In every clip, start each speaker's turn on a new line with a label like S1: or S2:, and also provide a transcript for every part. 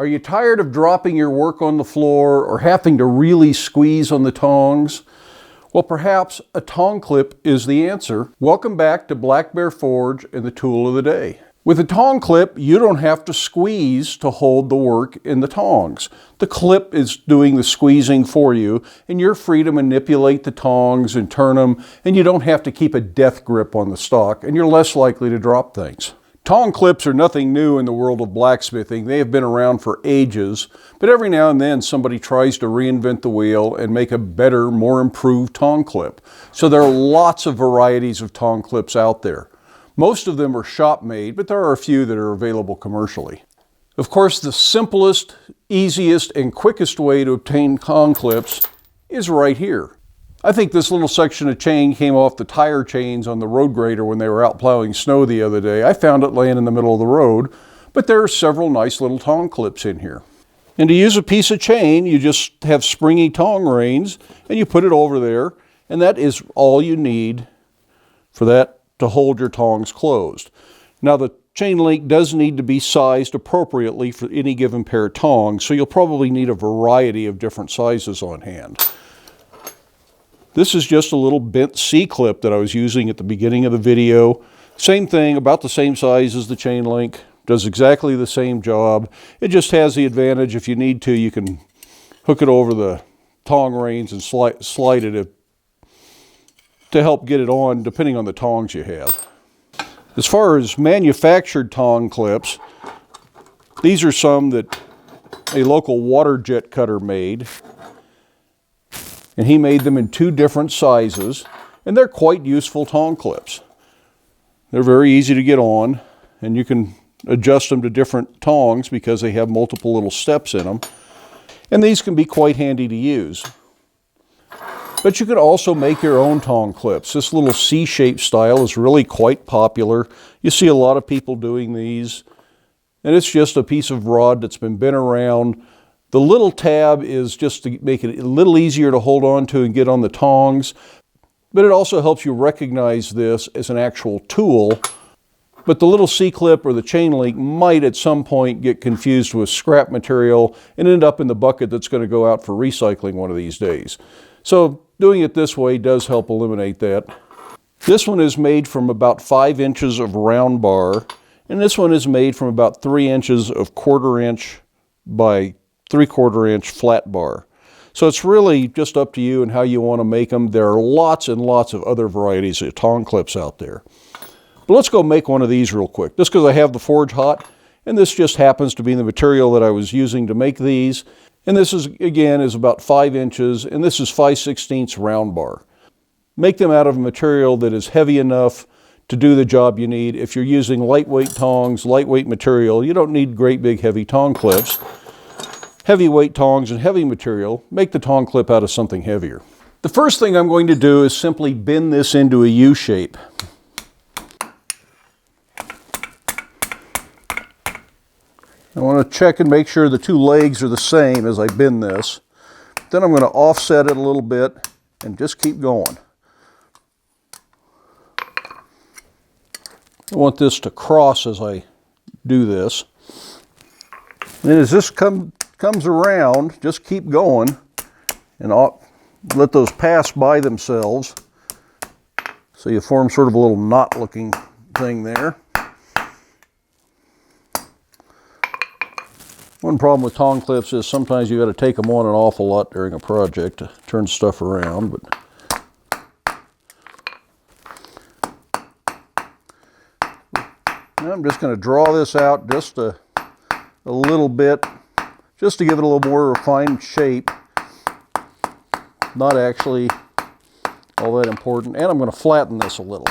S1: Are you tired of dropping your work on the floor or having to really squeeze on the tongs? Well, perhaps a tong clip is the answer. Welcome back to Black Bear Forge and the tool of the day. With a tong clip, you don't have to squeeze to hold the work in the tongs. The clip is doing the squeezing for you, and you're free to manipulate the tongs and turn them, and you don't have to keep a death grip on the stock, and you're less likely to drop things. Tong clips are nothing new in the world of blacksmithing. They have been around for ages, but every now and then somebody tries to reinvent the wheel and make a better, more improved tong clip. So there are lots of varieties of tong clips out there. Most of them are shop made, but there are a few that are available commercially. Of course, the simplest, easiest, and quickest way to obtain tong clips is right here. I think this little section of chain came off the tire chains on the road grader when they were out plowing snow the other day. I found it laying in the middle of the road, but there are several nice little tong clips in here. And to use a piece of chain, you just have springy tong reins, and you put it over there, and that is all you need for that to hold your tongs closed. Now the chain link does need to be sized appropriately for any given pair of tongs, so you'll probably need a variety of different sizes on hand. This is just a little bent C-clip that I was using at the beginning of the video. Same thing, about the same size as the chain link, does exactly the same job. It just has the advantage, if you need to, you can hook it over the tong reins and slide it to help get it on, depending on the tongs you have. As far as manufactured tong clips, these are some that a local water jet cutter made. And he made them in two different sizes, and they're quite useful tong clips. They're very easy to get on, and you can adjust them to different tongs because they have multiple little steps in them. And these can be quite handy to use. But you can also make your own tong clips. This little C-shaped style is really quite popular. You see a lot of people doing these, and it's just a piece of rod that's been bent around. The little tab is just to make it a little easier to hold on to and get on the tongs, but it also helps you recognize this as an actual tool. But the little C-clip or the chain link might at some point get confused with scrap material and end up in the bucket that's going to go out for recycling one of these days. So doing it this way does help eliminate that. This one is made from about 5 inches of round bar, and this one is made from about 3 inches of 1/4 inch by 3/4 inch flat bar. So it's really just up to you and how you want to make them. There are lots and lots of other varieties of tong clips out there. But let's go make one of these real quick, just because I have the forge hot, and this just happens to be the material that I was using to make these. And this is, again, is about 5 inches, and this is 5/16 round bar. Make them out of a material that is heavy enough to do the job you need. If you're using lightweight tongs, lightweight material, you don't need great big heavy tong clips. Heavyweight tongs and heavy material, make the tong clip out of something heavier. The first thing I'm going to do is simply bend this into a U shape. I want to check and make sure the two legs are the same as I bend this. Then I'm going to offset it a little bit and just keep going. I want this to cross as I do this. And as this comes around, just keep going and let those pass by themselves. So you form sort of a little knot looking thing there. One problem with tong clips is sometimes you got to take them on an awful lot during a project to turn stuff around. But now I'm just going to draw this out just a little bit, just to give it a little more refined shape. Not actually all that important. And I'm going to flatten this a little.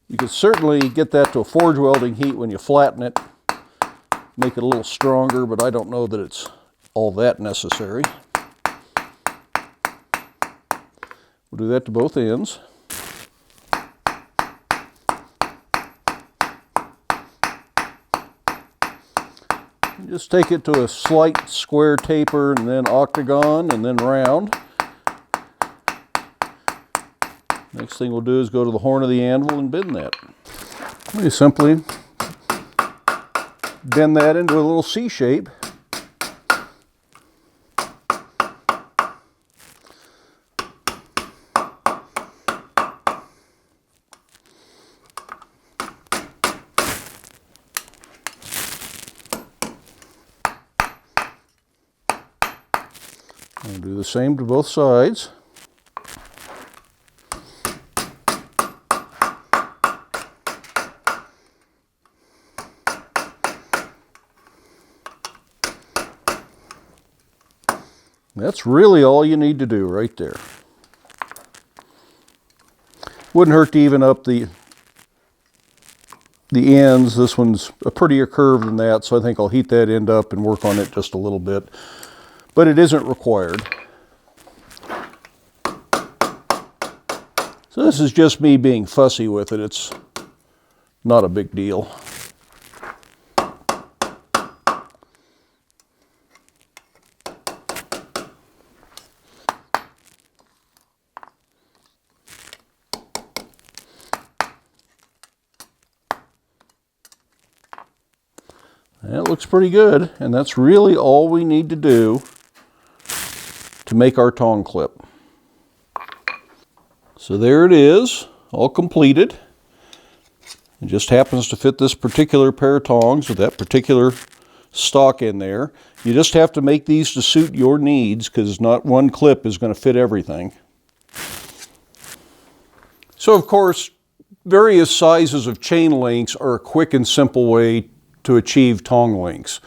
S1: You can certainly get that to a forge welding heat when you flatten it. Make it a little stronger, but I don't know that it's all that necessary. We'll do that to both ends. Just take it to a slight square taper and then octagon and then round. Next thing we'll do is go to the horn of the anvil and bend that. We simply bend that into a little C shape. I'll do the same to both sides. That's really all you need to do right there. Wouldn't hurt to even up the ends. This one's a prettier curve than that, so I think I'll heat that end up and work on it just a little bit. But it isn't required. So this is just me being fussy with it. It's not a big deal. That looks pretty good, and that's really all we need to do to make our Tong clip. So there it is, all completed. It just happens to fit this particular pair of tongs with that particular stock in there. You just have to make these to suit your needs, because not one clip is going to fit everything. So of course, various sizes of chain links are a quick and simple way to achieve Tong links.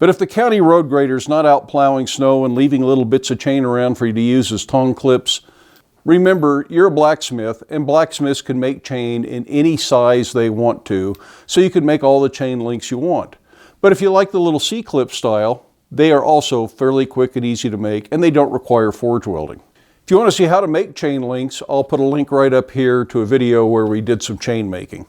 S1: But if the county road grader is not out plowing snow and leaving little bits of chain around for you to use as Tong clips, remember, you're a blacksmith, and blacksmiths can make chain in any size they want to, so you can make all the chain links you want. But if you like the little C-clip style, they are also fairly quick and easy to make, and they don't require forge welding. If you want to see how to make chain links, I'll put a link right up here to a video where we did some chain making.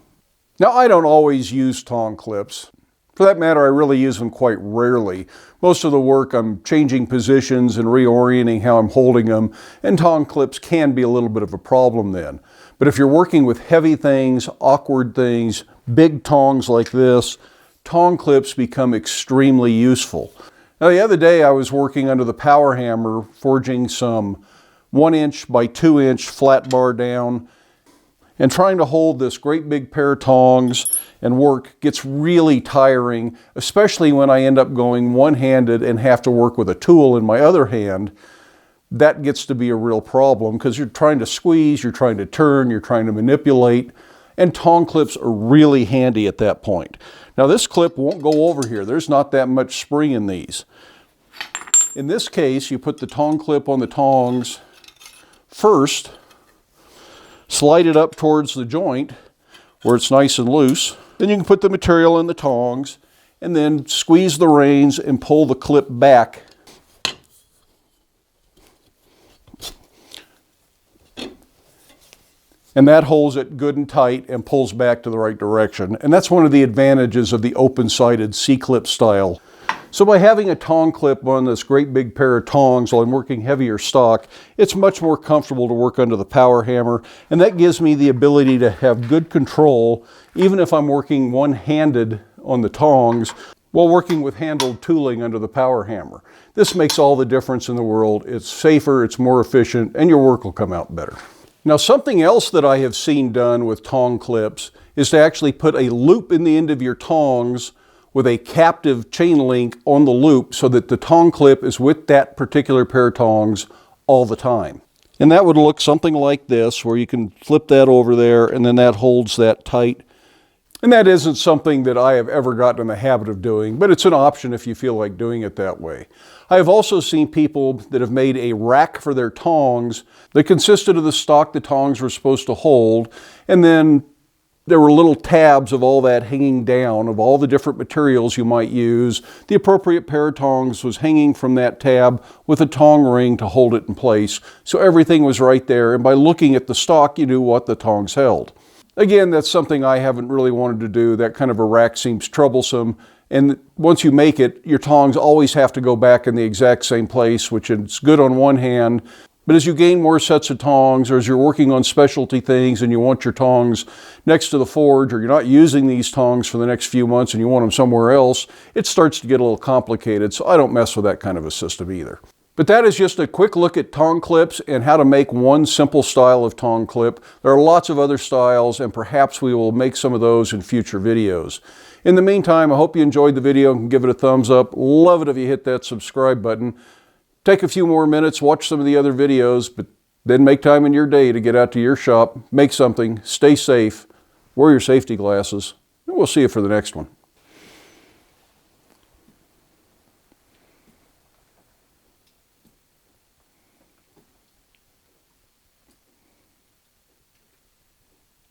S1: Now, I don't always use Tong clips. For that matter, I really use them quite rarely. Most of the work I'm changing positions and reorienting how I'm holding them, and Tong clips can be a little bit of a problem then. But if you're working with heavy things, awkward things, big tongs like this, Tong clips become extremely useful. Now, the other day I was working under the power hammer, forging some 1" by 2" flat bar down, and trying to hold this great big pair of tongs and work gets really tiring, especially when I end up going one-handed and have to work with a tool in my other hand. That gets to be a real problem, because you're trying to squeeze, you're trying to turn, you're trying to manipulate, and Tong clips are really handy at that point. Now this clip won't go over here. There's not that much spring in these. In this case, you put the Tong clip on the tongs first, slide it up towards the joint where it's nice and loose. Then you can put the material in the tongs and then squeeze the reins and pull the clip back. And that holds it good and tight and pulls back to the right direction. And that's one of the advantages of the open-sided C-clip style. So by having a Tong clip on this great big pair of tongs while I'm working heavier stock, it's much more comfortable to work under the power hammer, and that gives me the ability to have good control even if I'm working one-handed on the tongs while working with handled tooling under the power hammer. This makes all the difference in the world. It's safer, it's more efficient, and your work will come out better. Now, something else that I have seen done with Tong clips is to actually put a loop in the end of your tongs with a captive chain link on the loop so that the Tong clip is with that particular pair of tongs all the time. And that would look something like this, where you can flip that over there and then that holds that tight. And that isn't something that I have ever gotten in the habit of doing, but it's an option if you feel like doing it that way. I have also seen people that have made a rack for their tongs that consisted of the stock the tongs were supposed to hold, and then there were little tabs of all that hanging down, of all the different materials you might use. The appropriate pair of tongs was hanging from that tab with a tong ring to hold it in place. So everything was right there, and by looking at the stock, you knew what the tongs held. Again, that's something I haven't really wanted to do. That kind of a rack seems troublesome. And once you make it, your tongs always have to go back in the exact same place, which is good on one hand, But as you gain more sets of tongs, or as you're working on specialty things and you want your tongs next to the forge, or you're not using these tongs for the next few months and you want them somewhere else, it starts to get a little complicated, so I don't mess with that kind of a system either. But that is just a quick look at tong clips and how to make one simple style of tong clip. There are lots of other styles, and perhaps we will make some of those in future videos. In the meantime, I hope you enjoyed the video and give it a thumbs up. Love it if you hit that subscribe button. Take a few more minutes, watch some of the other videos, but then make time in your day to get out to your shop, make something, stay safe, wear your safety glasses, and we'll see you for the next one.